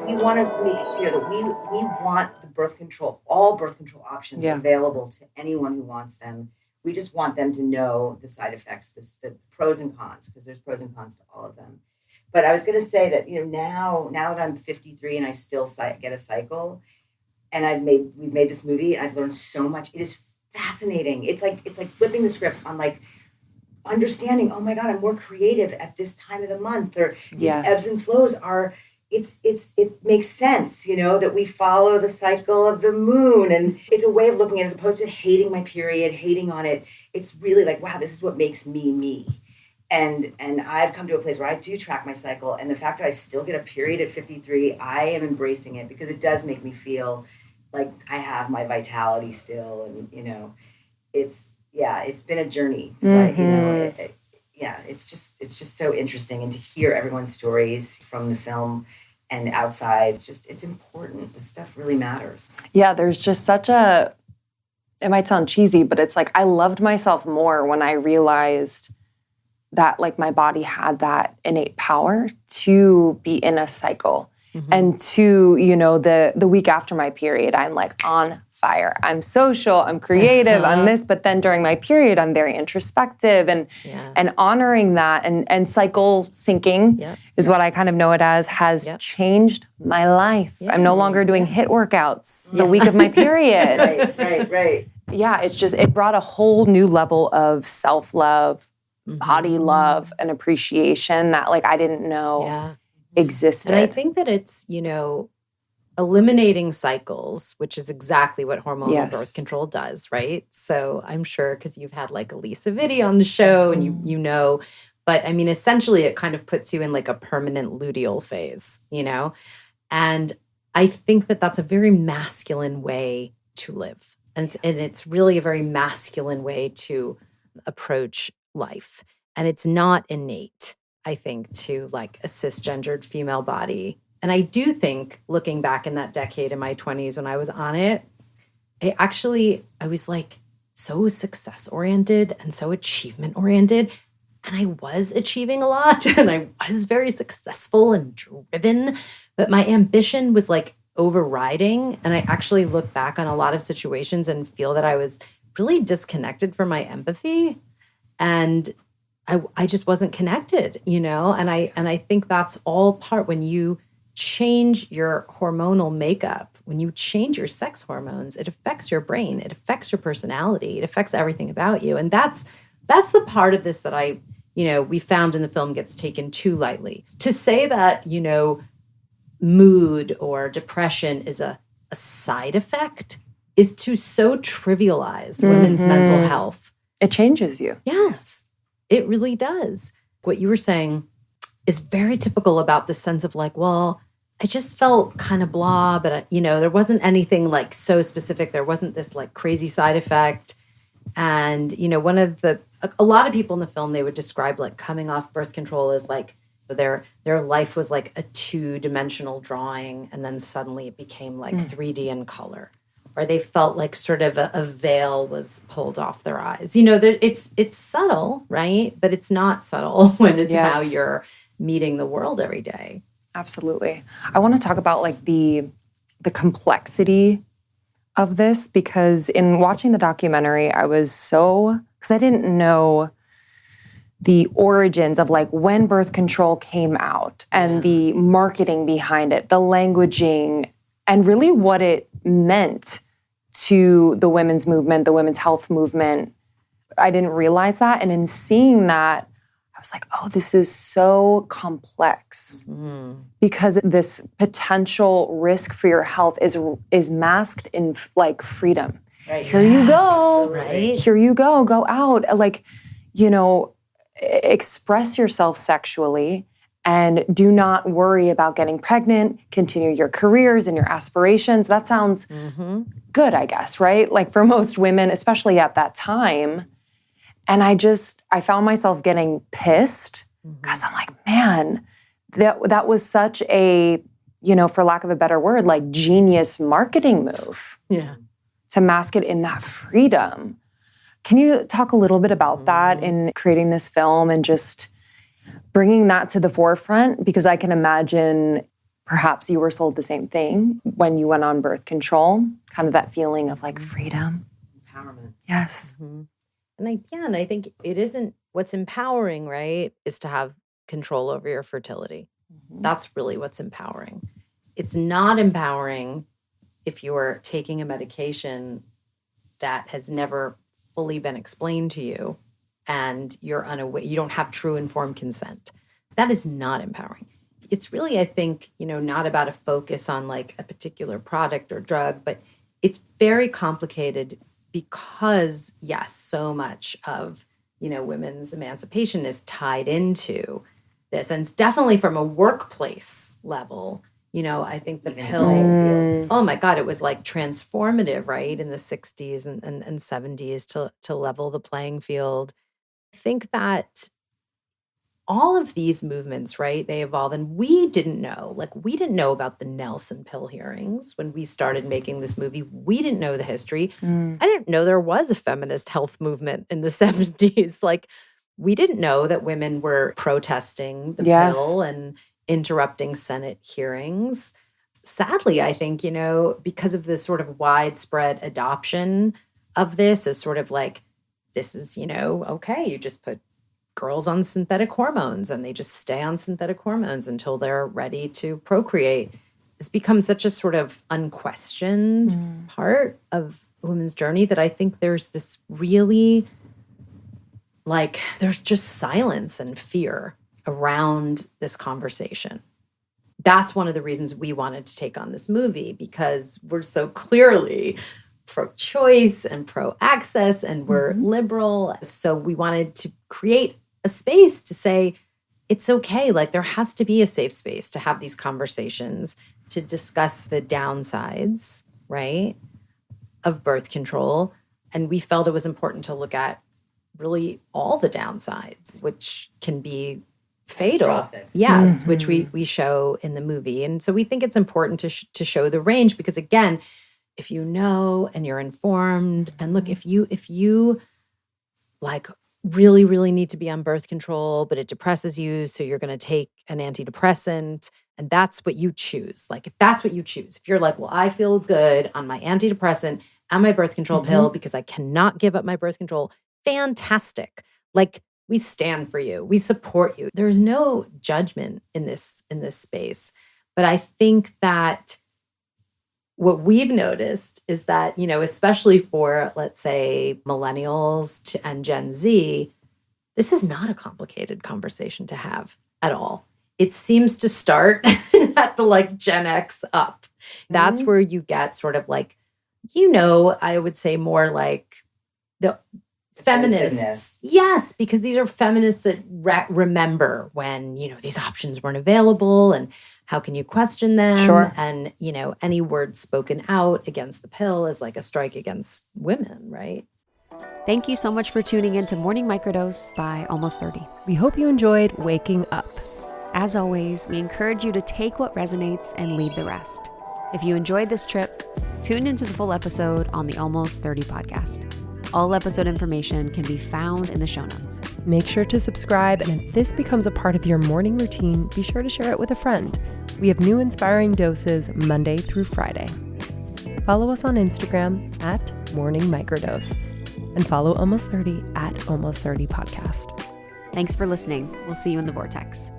we want to make it clear that we want the birth control, all birth control options available to anyone who wants them. We just want them to know the side effects, the pros and cons, because there's pros and cons to all of them. But I was going to say that, now that I'm 53 and I still get a cycle, and we've made this movie, and I've learned so much. It is fascinating. It's like flipping the script on like understanding, oh my God, I'm more creative at this time of the month, or these ebbs and flows are, it makes sense, that we follow the cycle of the moon. And it's a way of looking at it, as opposed to hating my period, hating on it. It's really like, wow, this is what makes me me. And I've come to a place where I do track my cycle. And the fact that I still get a period at 53, I am embracing it, because it does make me feel like I have my vitality still. And, it's been a journey. It's just so interesting. And to hear everyone's stories from the film and outside, it's important. This stuff really matters. Yeah, there's just it might sound cheesy, but it's like I loved myself more when I realized that like my body had that innate power to be in a cycle. Mm-hmm. And to, the week after my period, I'm like on fire. I'm social, I'm creative, I'm this, but then during my period, I'm very introspective and honoring that and cycle syncing is what I kind of know it as, has changed my life. I'm no longer doing HIIT workouts the week of my period. Right. Yeah, it brought a whole new level of self-love, body love, and appreciation that like I didn't know existed. And I think that it's, eliminating cycles, which is exactly what hormonal birth control does, right? So I'm sure, because you've had like Elisa Vitti on the show and but I mean, essentially it kind of puts you in like a permanent luteal phase, And I think that that's a very masculine way to live. And it's really a very masculine way to approach life. And it's not innate, I think, to like a cisgendered female body. And I do think, looking back in that decade in my 20s when I was on it, I was like so success-oriented and so achievement-oriented. And I was achieving a lot and I was very successful and driven. But my ambition was like overriding. And I actually look back on a lot of situations and feel that I was really disconnected from my empathy. And I just wasn't connected, And I think that's all part when you change your hormonal makeup, when you change your sex hormones, it affects your brain, it affects your personality, it affects everything about you. And that's the part of this that we found in the film gets taken too lightly. To say that, mood or depression is a side effect is to so trivialize women's mental health. It changes you. Yes, it really does. What you were saying is very typical about this sense of like, well, I just felt kind of blah, but there wasn't anything like so specific. There wasn't this like crazy side effect. And, a lot of people in the film, they would describe like coming off birth control as like their life was like a 2-dimensional drawing. And then suddenly it became like 3D in color. Or they felt like sort of a veil was pulled off their eyes. It's subtle, right? But it's not subtle when it's how you're meeting the world every day. Absolutely. I want to talk about like the complexity of this, because in watching the documentary, because I didn't know the origins of like when birth control came out and the marketing behind it, the languaging, and really what it meant to the women's movement, the women's health movement. I didn't realize that. And in seeing that, I was like, oh, this is so complex because this potential risk for your health is masked in like freedom. Right. Here you go. Right. Here you go. Go out. Like, express yourself sexually and do not worry about getting pregnant. Continue your careers and your aspirations. That sounds good, I guess, right? Like for most women, especially at that time. And I found myself getting pissed because I'm like, man, that was such a, for lack of a better word, like genius marketing move. Yeah. To mask it in that freedom. Can you talk a little bit about that in creating this film and just bringing that to the forefront? Because I can imagine perhaps you were sold the same thing when you went on birth control, kind of that feeling of like freedom. Empowerment. Yes. Mm-hmm. And I think it isn't what's empowering, right, is to have control over your fertility. Mm-hmm. That's really what's empowering. It's not empowering if you're taking a medication that has never fully been explained to you and you're unaware, you don't have true informed consent. That is not empowering. It's really, I think, not about a focus on like a particular product or drug, but it's very complicated because, yes, so much of, women's emancipation is tied into this. And it's definitely from a workplace level. I think the pill, oh my God, it was like transformative, right? In the 60s and 70s to level the playing field. I think that all of these movements, right, they evolve. And we didn't know about the Nelson pill hearings when we started making this movie. We didn't know the history. I didn't know there was a feminist health movement in the 70s. Like, we didn't know that women were protesting the pill and interrupting Senate hearings. Sadly, I think, because of this sort of widespread adoption of this as sort of like, this is, okay, you just put girls on synthetic hormones and they just stay on synthetic hormones until they're ready to procreate. It's become such a sort of unquestioned part of a women's journey that I think there's this really, like, there's just silence and fear around this conversation. That's one of the reasons we wanted to take on this movie, because we're so clearly pro-choice and pro-access and we're liberal. So we wanted to create a space to say, it's okay. Like, there has to be a safe space to have these conversations, to discuss the downsides, right, of birth control. And we felt it was important to look at really all the downsides, which can be fatal. Yes, which we show in the movie. And so we think it's important to show the range, because again, if you know and you're informed, and look, if you like really, really need to be on birth control, but it depresses you, so you're going to take an antidepressant, and that's what you choose. Like, if that's what you choose, if you're like, well, I feel good on my antidepressant and my birth control pill because I cannot give up my birth control, fantastic. Like, we stand for you. We support you. There's no judgment in this space. But I think that what we've noticed is that, especially for, let's say, millennials and Gen Z, this is not a complicated conversation to have at all. It seems to start at the like Gen X up. That's where you get sort of like, I would say more like the feminists. Yes, because these are feminists that remember when, these options weren't available, and how can you question them? Sure. And, any word spoken out against the pill is like a strike against women, right? Thank you so much for tuning in to Morning Microdose by Almost 30. We hope you enjoyed waking up. As always, we encourage you to take what resonates and leave the rest. If you enjoyed this trip, tune into the full episode on the Almost 30 podcast. All episode information can be found in the show notes. Make sure to subscribe, and if this becomes a part of your morning routine, be sure to share it with a friend. We have new inspiring doses Monday through Friday. Follow us on Instagram at Morning Microdose, and follow Almost 30 at Almost 30 Podcast. Thanks for listening. We'll see you in the vortex.